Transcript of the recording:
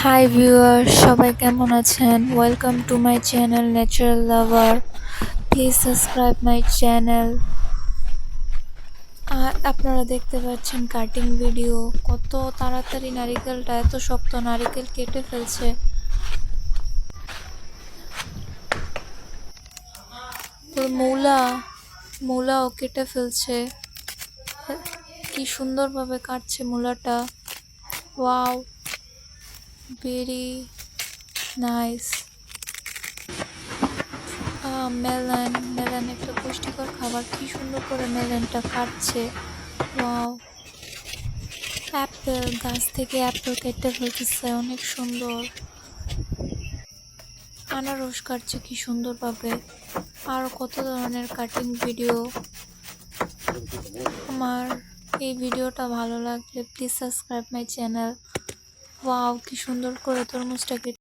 High viewer, সবাই কেমন আছেন? Welcome to my channel natural lover. Please subscribe my channel. আর আপনারা দেখতে পাচ্ছেন কাটিং ভিডিও। কত তাড়াতাড়ি নারিকেলটা, এত শক্ত নারিকেল কেটে ফেলছে। তো মূলাও কেটে ফেলছে। কি সুন্দরভাবে কাটছে মূলাটা। Wow, very nice. মেলন একটা পুষ্টিকর খাবার। কি সুন্দর করে মেলনটা কাটছে। ওয়াও। অ্যাপেল, গাছ থেকে অ্যাপেল কেটে ফেলতেছে, অনেক সুন্দর। আনারস কাটছে কি সুন্দরভাবে। আরও কত ধরনের কাটিং ভিডিও। আমার এই ভিডিওটা ভালো লাগলে please subscribe my channel. Wow, কি সুন্দর করে তরমুজটা কেটে